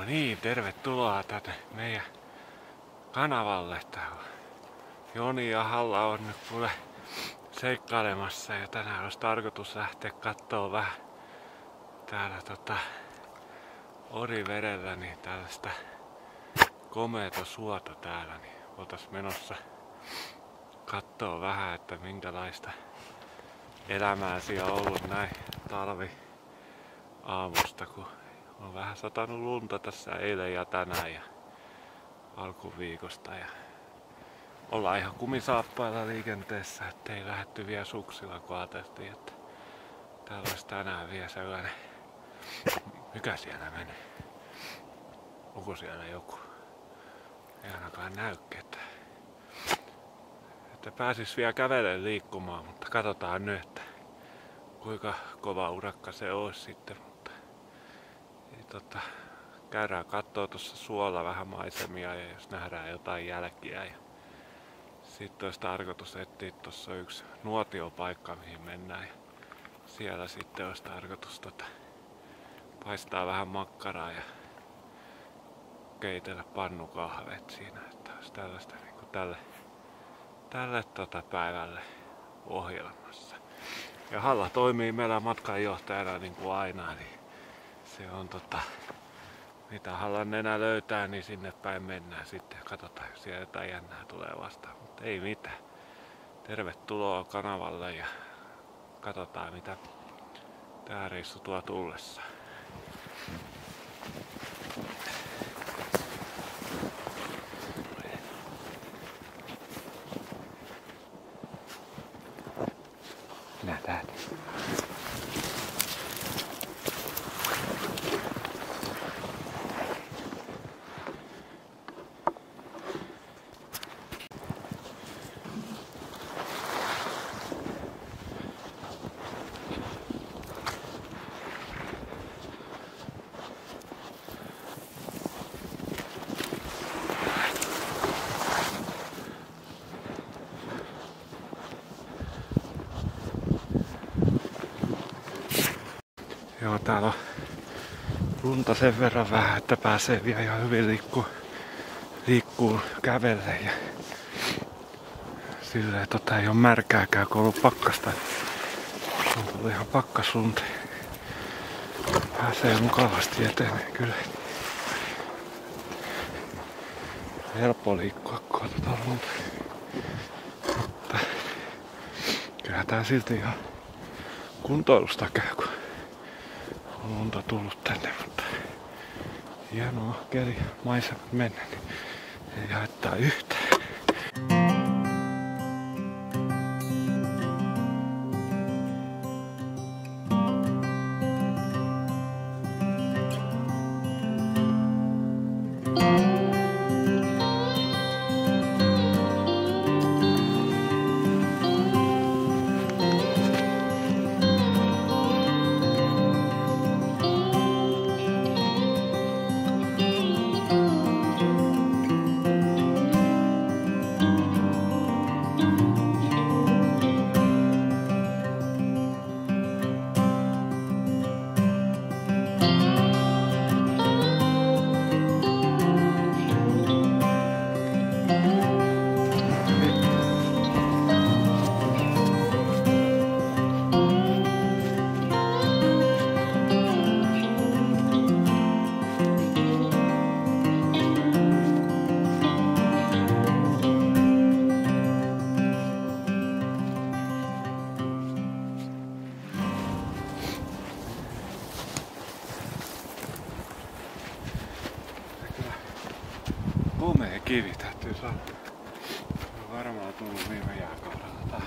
niin, tervetuloa tänne meidän kanavalle. Täällä Joni ja Halla on nyt kuule seikkailemassa ja tänään olisi tarkoitus lähteä kattoo vähän täällä Orivedellä niin tällaista komeata suota täällä, niin oltais menossa kattoo vähän, että minkälaista elämää siellä on ollut näin talvi aamusta, kun on vähän satanut lunta tässä eilen ja tänään ja alkuviikosta ja ollaan ihan kumisaappailla liikenteessä, ettei lähdetty vielä suksilla, kun ajateltiin, että täällä olisi tänään vielä sellainen. Mikä siellä menee? Onko siellä joku? Ei ainakaan näy ketään. Että pääsis vielä kävelen liikkumaan, mutta katsotaan nyt, että kuinka kova urakka se olisi sitten. Mutta käydään kattoo tuossa suolla vähän maisemia ja jos nähdään jotain jälkiä. Ja sitten olisi tarkoitus etsiä tuossa yksi nuotiopaikka, mihin mennään. Ja siellä sitten olisi tarkoitus paistaa vähän makkaraa ja keitellä pannukahvet siinä, että olisi tällaista niin kuin tälle päivälle ohjelmassa. Ja Halla toimii meillä matkanjohtajana niin kuin aina, niin se on mitä Hallan nenä löytää, niin sinne päin mennään sitten. Katsotaan, jos siellä jotain jännää tulee vastaan, mutta ei mitään. Tervetuloa kanavalle ja katsotaan mitä tää reissu tuo tullessa. Nähdään. Joo, täällä on lunta sen verran vähän, että pääsee vielä ihan hyvin liikkuu kävelle ja silleen ei oo märkääkään, kun on ollut pakkasta. On tullut ihan pakkasunta. Pääsee mukavasti eteneen kyllä. Helppo liikkua, kun otetaan lunta. Mutta kyllä tää silti ihan kuntoilusta käy, kun on lunta tullut tänne, mutta hienoa keli maisemat mennä, niin ei haittaa yhtään. Komea kivi täytyy sanoa. On varmaan tullut viime jääkaudella tai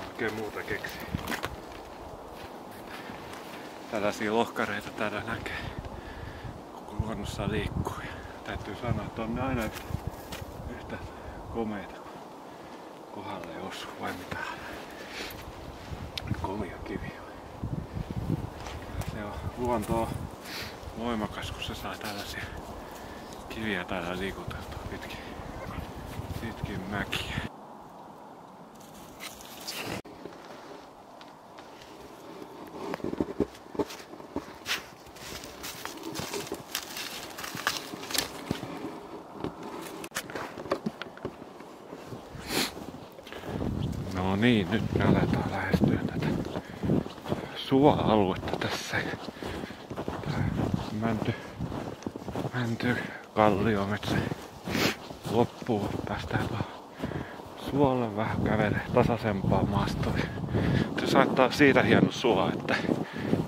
oikein muuta keksi. Tällaisia lohkareita täällä näkee, kun luonnossa liikkuu. Ja täytyy sanoa, että on aina yhtä komeita, kun kohdalle ei osu vai mitä. Komia kivi on. Se on luonto voimakas, kun se saa tällaisia kiviä täällä liikuteltua pitkin mäkiä. niin, nyt me aletaan lähestyä tätä suoaluetta tässä. Mänty kalliometsä loppuu. Päästään tuohon suolle vähän kävelee tasaisempaa maastoa. Se saattaa siitä hieno suo, että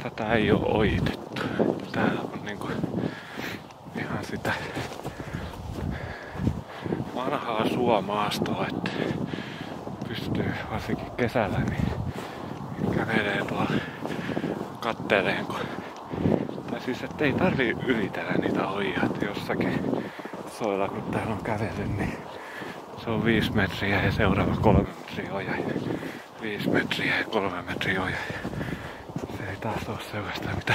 tätä ei ole ojitettu. Täällä on niinku ihan sitä vanhaa suomaastoa, että pystyy varsinkin kesällä niin kävelee tuolla katteleen. Tai siis ettei tarvii ylitellä niitä ojia, että jossakin soilla kun täällä on kävellyt, niin se on 5 metriä ja seuraava 3 metriä oja. 5 metriä ja 3 metriä oja. Se ei taas ole sellaista, mitä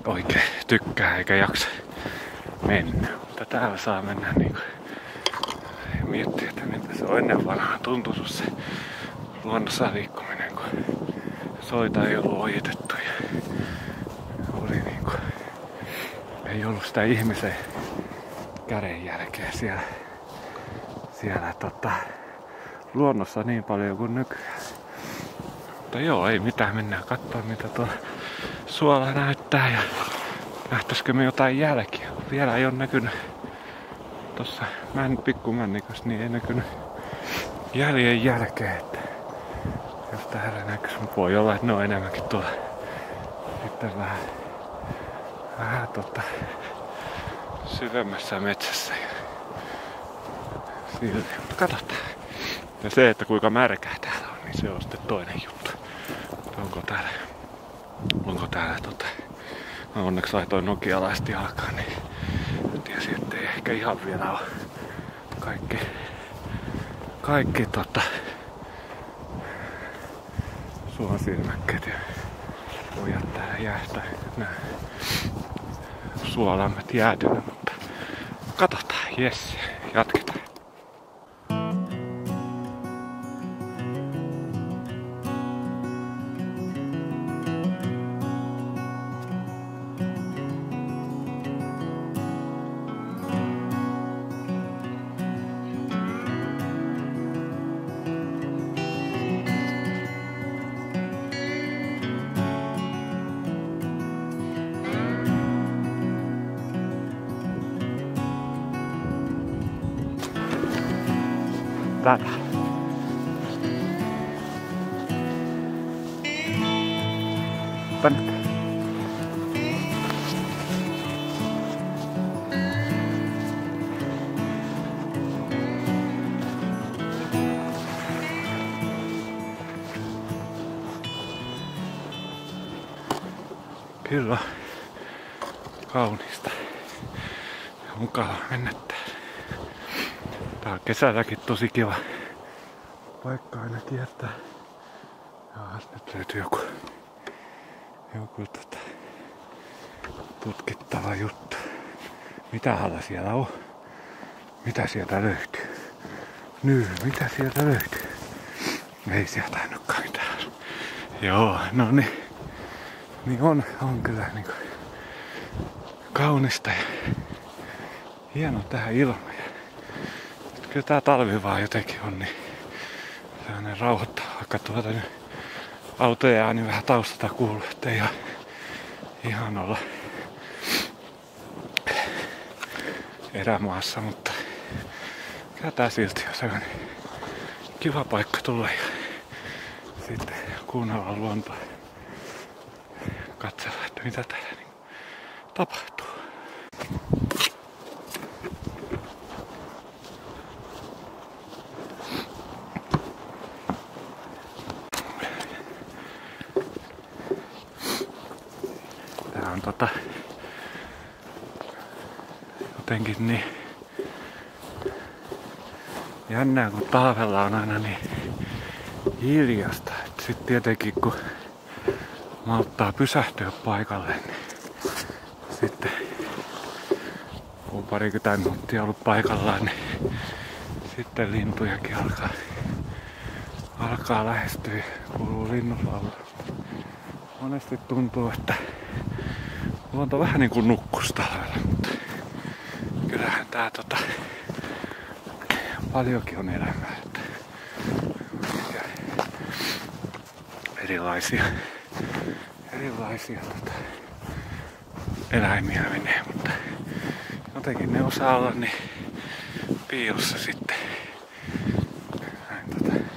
oikein tykkää eikä jaksa mennä. Mutta täällä saa mennä niinku miettiä, että miltä se on ennen vanhaan tuntunut se luonnossa liikkuminen, kun soita ei ollut ojitettu ja oli niinku, ei ollut sitä ihmisen kädenjälkeä siellä luonnossa niin paljon kuin nykyään. Mutta joo, ei mitään, mennään katsomaan mitä tuo suola näyttää ja nähtäisikö me jotain jälkiä. Vielä ei ole näkynyt tossa pikkumännikössä, niin ei näkynyt jäljen jälkeen, että jos täällä näkyisi, voi olla, että ne on enemmänkin tuolla sitten vähän syvemmässä metsässä. Silti, mutta katsotaan. Ja se, että kuinka märkää täällä on, niin se on sitten toinen juttu. Onko täällä no onneksi laitoin nokialaisesti alkaa, niin tiesin, ettei ehkä ihan vielä ole kaikki suon silmäkkeet ja ojat täällä jäästä. Nää suolammet jäätynyt, mutta katsotaan, jes, jatketaan. Tätä. Tänne. Kyllä kaunista ja mukava mennä täällä. Tää on kesälläkin tosi kiva paikka aina kiertää. Ja nyt löytyy joku tutkittava juttu. Mitähän siellä on? Mitä sieltä löytyy? Mitä sieltä löytyy? Ei sieltä tainnutkaan mitään. Joo, no niin on kyllä niinku kaunista ja hieno tähän ilma. Kyllä tää talvi vaan jotenkin on niin sellainen rauhoittava, vaikka nyt autoja ääni vähän taustalta kuuluu, ettei ihan olla erämaassa, mutta kyllä tää silti on sellainen kiva paikka tulla ja sitten kuunnella luontoa ja katsella, että mitä täällä tapahtuu. Tää on jotenkin niin jännää, kun talvella on aina niin hiljasta. Sitten tietenkin kun malttaa pysähtyä paikalle, niin sitten kun parikymmentä minuuttia ollut paikallaan, niin sitten lintujakin alkaa lähestyä, kuuluu linnunlaulu. Monesti tuntuu, että luonto vähän niin kuin nukkus talvella, mutta kyllähän tää paljonkin on elämää. Että erilaisia eläimiä menee, mutta jotenkin ne osaa olla niin piilossa sitten näin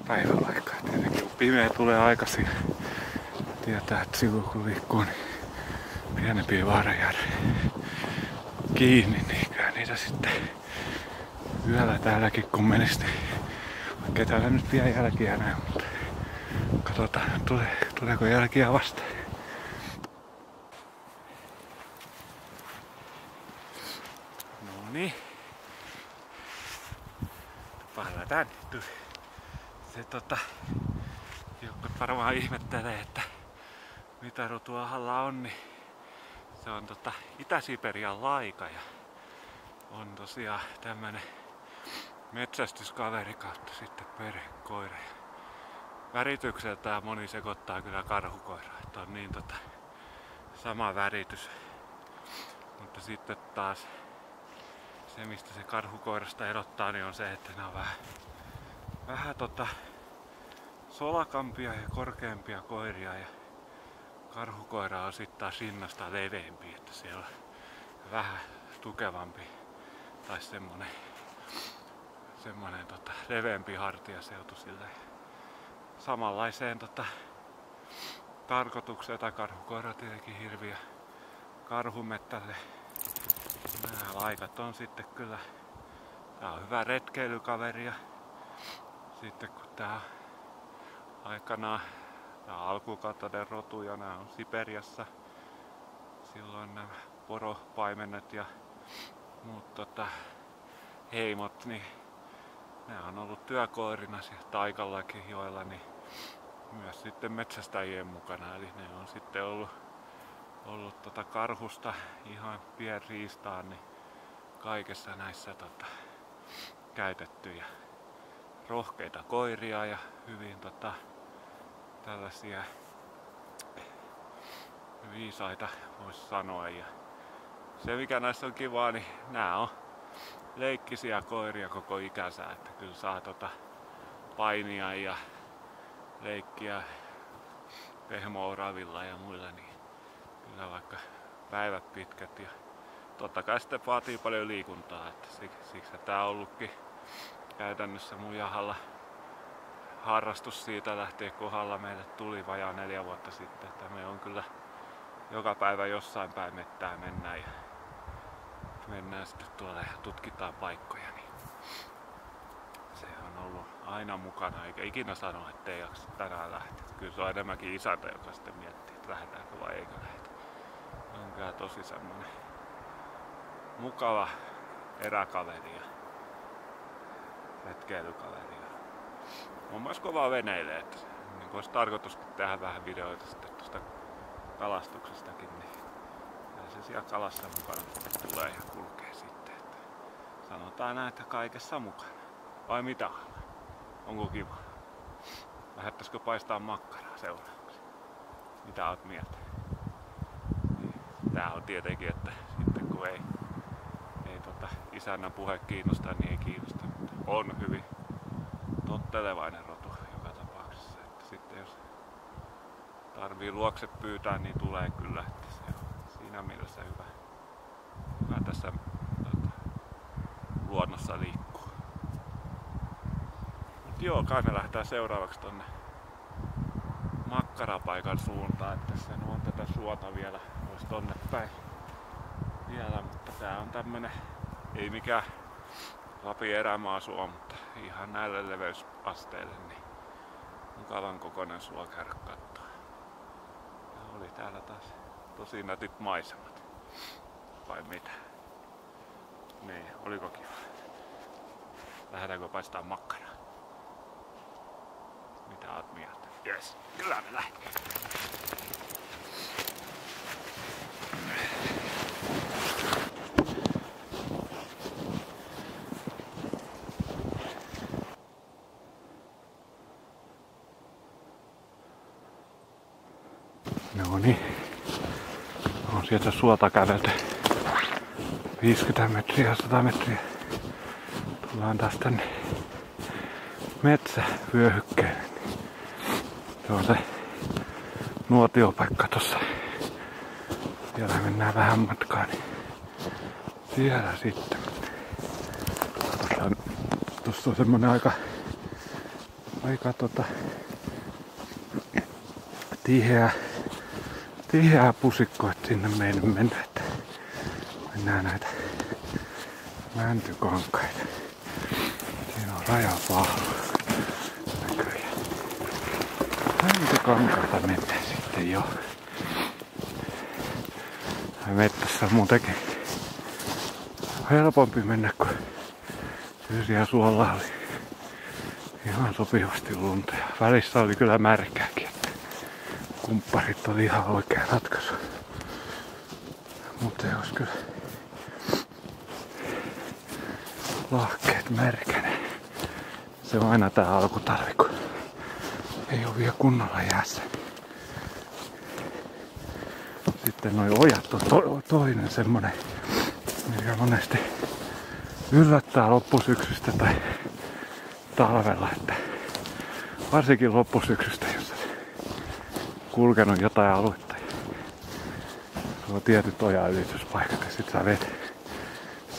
päivänaikaa. Tietenkin kun pimeä tulee aikaisin, tietää, että silloin kun liikkuu niin pienempiä vaarajäädä kiinni, niin kyllä niitä sitten yöllä täälläkin kun menisi, niin vaikka täällä nyt vielä jälkiä näin, mutta katsotaan tuleeko jälkiä vastaan. No niin. Lähdetään nyt. Se joku varmaan ihmettelee, että mitä rotuahalla on, niin se on Itä-Siperian laika ja on tosiaan tämmönen metsästyskaveri kautta sitten perhekoira. Väritykseltään moni sekoittaa kyllä karhukoiraa, että on niin sama väritys. Mutta sitten taas se mistä se karhukoirasta erottaa niin on se, että ne on vähän solakampia ja korkeampia koiria ja karhukoira on sitten taas rinnasta leveämpi, että siellä on vähän tukevampi tai semmonen leveämpi hartiaseutu sille samanlaiseen tarkoitukseen, tai karhukoira tietenkin hirviö karhumettälle. Nämä laikat on sitten kyllä, tää on hyvä retkeilykaveri ja sitten kun tää aikanaan tää on alkukautainen rotu ja nää on Siperiassa, silloin nämä poropaimenet ja muut heimot, niin ne on ollut työkoirina siellä taikallakin joilla, niin myös sitten metsästäjien mukana, eli ne on sitten ollut karhusta ihan pienriistaan niin kaikessa näissä käytettyjä rohkeita koiria ja hyvin tällaisia viisaita voisi sanoa. Ja se mikä näissä on kivaa, niin nämä on leikkisiä koiria koko ikänsä, että kyllä saa painia ja leikkiä pehmo-oravilla ja muilla, niin kyllä vaikka päivät pitkät ja totta kai sitten vaatii paljon liikuntaa, että siksi tää on ollutkin käytännössä mun jahalla harrastus siitä lähtee kohdalla meille tuli vajaa 4 vuotta sitten, että me on kyllä joka päivä jossain päin mettää mennään sitten tuolla ja tutkitaan paikkoja, niin se on ollut aina mukana, eikä ikinä sano, ettei jaksa tänään lähteä. Kyllä se on enemmänkin isäntä, joka sitten miettii, että lähdetäänkö vai eikö lähdetä. On kyllä tosi semmonen mukava eräkaveri ja retkeilykaveri. On myös kovaa veneille, että niin olisi tarkoitus tehdä vähän videoita sitten tuosta kalastuksestakin, niin se siellä kalassa mukana tulee ja kulkee sitten. Että sanotaan näin, että kaikessa mukana. Vai mitä? Onko kiva? Lähdettäisikö paistaa makkaraa seuraavaksi? Mitä oot mieltä? Tää on tietenkin, että sitten kun ei isännän puhe kiinnosta, niin ei kiinnosta. Mutta on hyvin tottelevainen rotu joka tapauksessa. Että sitten jos tarvii luokse pyytää, niin tulee kyllä. Että se on siinä mielessä hyvä tässä luonnossa liikkuu. Mut joo, kai me lähdetään seuraavaksi tonne makkarapaikan suuntaan, että se on tätä suota vielä, olisi tonne päin vielä, mutta tää on tämmönen, ei mikään Lapin erämaasua, mutta ihan näille leveysasteille, niin mukavan kokoinen suo käydä kattoo. Ja oli täällä taas tosi nätit maisemat, vai mitä? Niin, oliko kiva? Lähdetäänkö paistaa makkaraa? Mitä oot mieltä? Jes, kyllä me lähdetään. No niin, on sieltä suota kävelty 50 metriä, 100 metriä. Tullaan taas tänne metsävyöhykkeelle. Se on se nuotiopaikka tossa. Siellä mennään vähän matkaa, niin siellä sitten. Tossa on semmonen aika tiheä pusikko, että sinne meidän mennä, että mennään näitä mäntykankaita. Siinä on rajapaalu näköjään. Mäntykankaita mennään sitten jo. Mettässä on muutenkin helpompi mennä, kun Syrjäsuolla oli ihan sopivasti lunta ja välissä oli kyllä märkääkin, että kumpparit oli ihan oikea ratkaisu. Mutta jos kyllä lahkeet märkänä. Se on aina tää alkutalvi, kun ei oo vielä kunnolla jäässä. Sitten noi ojat on toinen semmonen, mikä monesti yllättää loppusyksystä tai talvella, että varsinkin loppusyksystä, jos olet kulkenut jotain aluetta. Sulla on tietyt ojaylityspaikat ja sit sä vet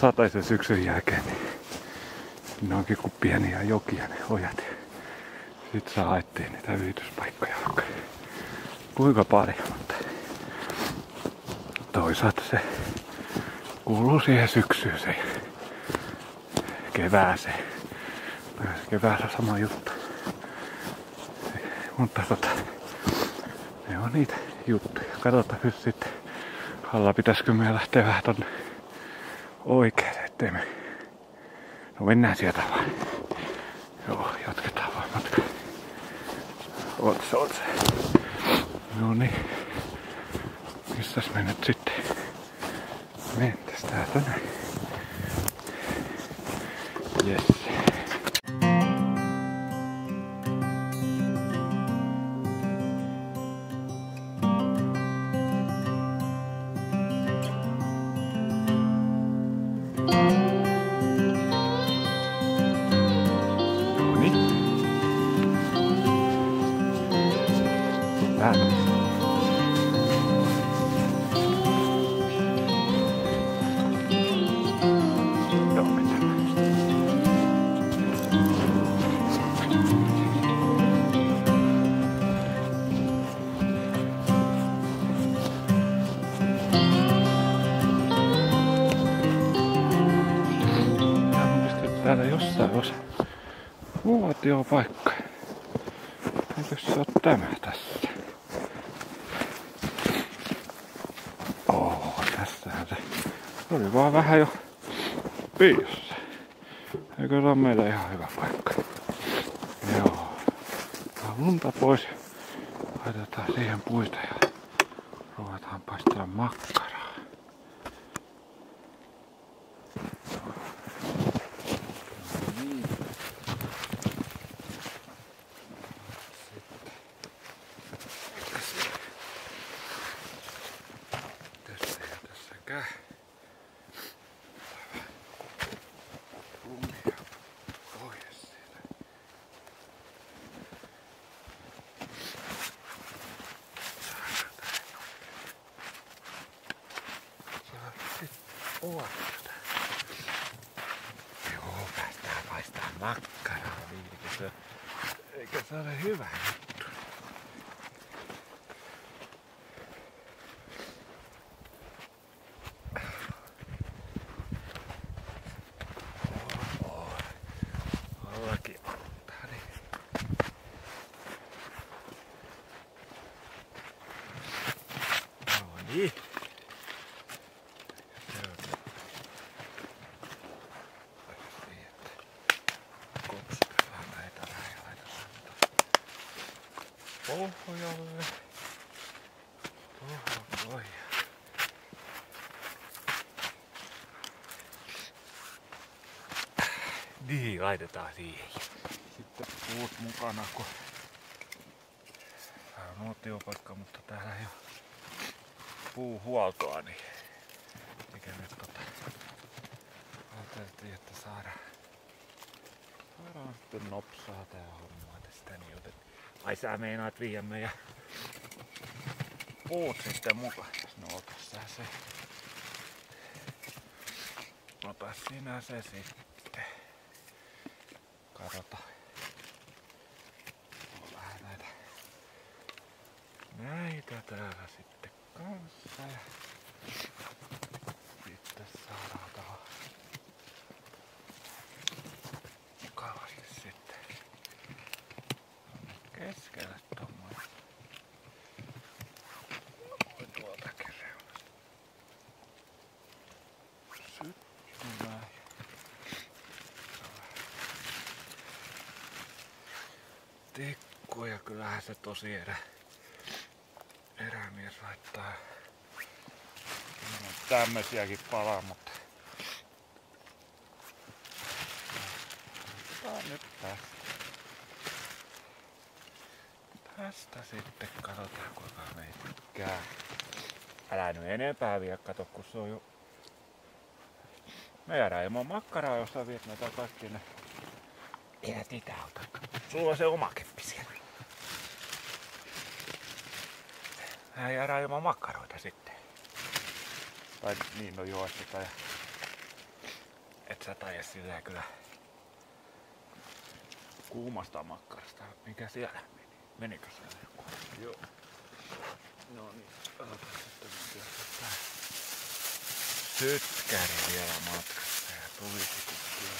sataisen syksyn jälkeen, niin ne onkin kuin pieniä jokia ne ojat. Sit sä haettiin niitä ylityspaikkoja kuinka paljon, mutta toisaalta se kuuluu siihen syksyyn se kevääseen. Keväällä sama juttu. Mutta ne on niitä juttuja. Katsotaan nyt sitten. Halla pitäisikö me lähteä vähän tonne oikealle, ettei me... No mennään sieltä vaan. Joo, jatketaan vaan matkaa. Oot se. No niin. Missäs me nyt sitten? Mentäs täältä näin. Yes. Täällä jossain olisi nuotiopaikka. Eikös se ole tämä tässä? Tässähän se oli vaan vähän jo piilossa. Eikö se ole meillä ihan hyvä paikka? Joo. Lunta pois. Laitetaan siihen puita ja ruvetaan paistaa makkaraa. Joo, päästään paistaa makkaraa, eikö se ole hyvä juttu? Allakin ottaa niin. No niin. Pohjalle. Pohja. Niin, laitetaan siihen. Sitten puut mukana, kun tää on nuotiopaikka, mutta täällä ei ole puuhuoltoa, niin mikä nyt ajateltiin, että saadaan sitten nopsaa tää homma, että sitä niin Ai sä meinaat viiä meidän puut sitten mukaan. No otas sä se. Ota sinä se sitten. Katsotaan. On vähän näitä täällä sitten kanssa. Ja sitten saadaan tohon mukavasti sitten keskelle tommoinen. Tuoltakin reunasta syttymään. Tikkuja, kyllähän se tosi erämies laittaa tämmösiäkin palaa, mutta nyt tästä sitten katsotaan kuinka meitä käy. Älä nyt enempää vie, kato kun se on jo. Me jäädään ilman makkaraa, jos sä viet näitä kaikki ne. Ei niitä auta. Sulla on se oma keppi siellä. Me jäädään ilman makkaroita sitten. Tai niin no juosta ja et sä taida silleen kyllä kuumasta makkarasta. Mikä siellä meni? Menikö siellä joku? Joo. No niin, otetaan sitten tää sytkäri vielä matkassa ja tulitikukkia.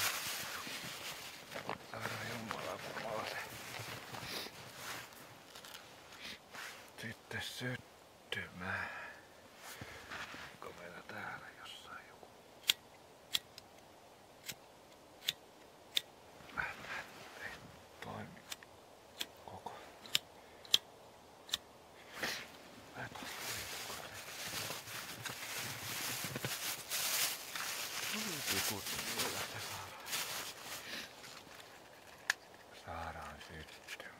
Saadaan jumala kumala se sitten syttymään. Onko meillä täällä jossain joku? Ei toimi koko. Tulitikut, millä se saadaan syttymään.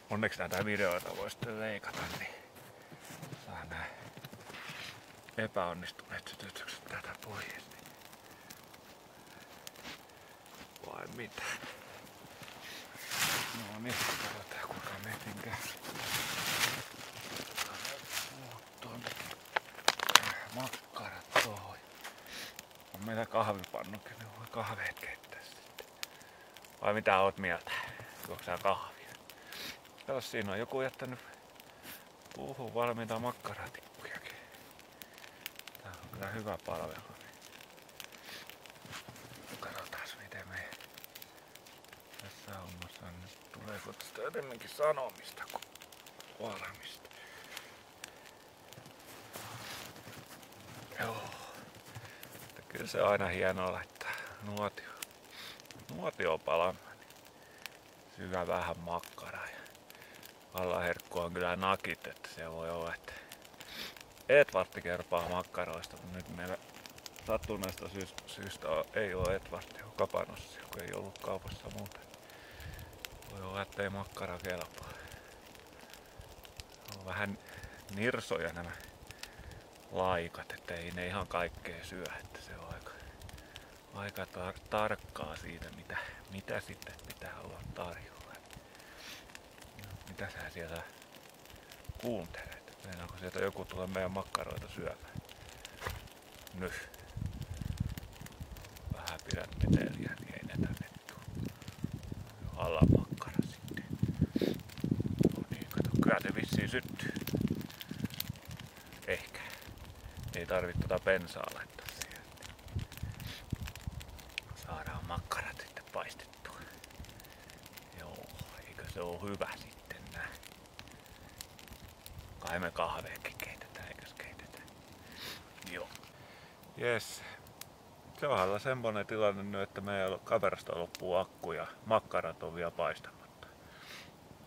Onneksi näitä videoita voi sitten leikata, niin saa nää epäonnistuneet sytytykset tätä pois. Vai mitä? No niin, katsotaan kuinka metinkään. Makkarat tohon. On meillä kahvipannukin, niin voi kahveet keittää sitten. Vai mitä oot mieltä? Juoks sä kahvia? Jos siinä on joku jättänyt puuhun valmiita makkaratikkujakin. Tää on kyllä hyvä palvelu. Katsotaan miten me tässä hommassa nyt tuleeko tästä enemmänkin sanomista kuin valmista. Joo. Kyllä se on aina hienoa laittaa nuotio palamaan. Syvä vähän makkaraa. Alla herkku on kyllä nakit, että se voi olla, että Edvartti kerpaa makkaroista, mutta nyt meillä sattuneesta syystä ei ole Edvartti kapanossa, joka ei ollut kaupassa muuten. Voi olla, että ei makkara kelpaa. On vähän nirsoja nämä laikat, että ei ne ihan kaikkea syö, että se on aika tarkkaa siitä, mitä sitten pitää olla tarjolla. Mitä sä siellä kuuntelet? Meinaako sieltä joku tulee meidän makkaroita syömään? Nyt. Vähän pidät meteliä, niin ei ne tänne tuu. Alla makkara sitten. No niin, kato, kyllä se vissiin syttyy. Ehkä. Ei tarvitse tuota bensaa laittaa siihen. Saadaan makkarat sitten paistettua. Joo, eikö se oo hyvä sitten? Kai me kahveekin keitetään, eikös keitetä? Joo. Jes. Se on halla semmonen tilanne nyt, että meidän kaverasta loppuu akku ja makkarat on vielä paistamatta.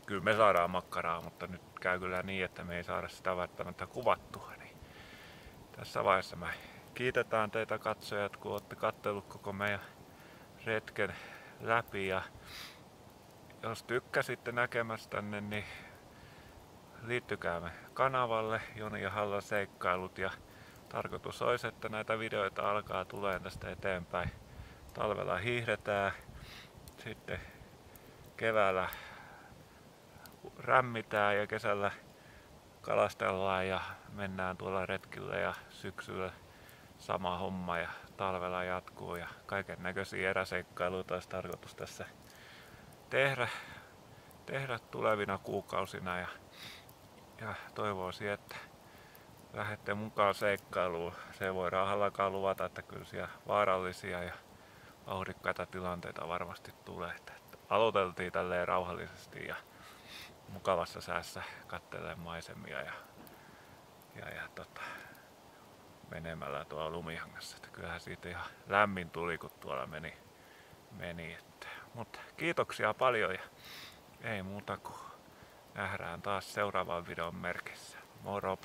Kyllä me saadaan makkaraa, mutta nyt käy kyllä niin, että me ei saada sitä välttämättä kuvattua. Niin tässä vaiheessa me kiitetään teitä katsojat, kun olette katsellut koko meidän retken läpi. Ja jos tykkäsitte näkemästänne, niin liittykäämme kanavalle Joni ja Hallan seikkailut ja tarkoitus olisi, että näitä videoita alkaa tulee tästä eteenpäin. Talvella hiihdetään, sitten keväällä rämmitään ja kesällä kalastellaan ja mennään tuolla retkille ja syksyllä sama homma ja talvella jatkuu ja kaiken näköisiä eräseikkailuita olisi tarkoitus tässä tehdä tulevina kuukausina ja toivoisin, että lähdette mukaan seikkailuun. Se ei voi rahallakaan luvata, että kyllä siellä vaarallisia ja vauhdikkaita tilanteita varmasti tulee. Että aloiteltiin tälleen rauhallisesti ja mukavassa säässä katselemaan maisemia ja menemällä tuolla lumihangassa. Että kyllähän siitä ihan lämmin tuli, kun tuolla meni. Mutta kiitoksia paljon ja ei muuta kuin nähdään taas seuraavan videon merkissä. Moro!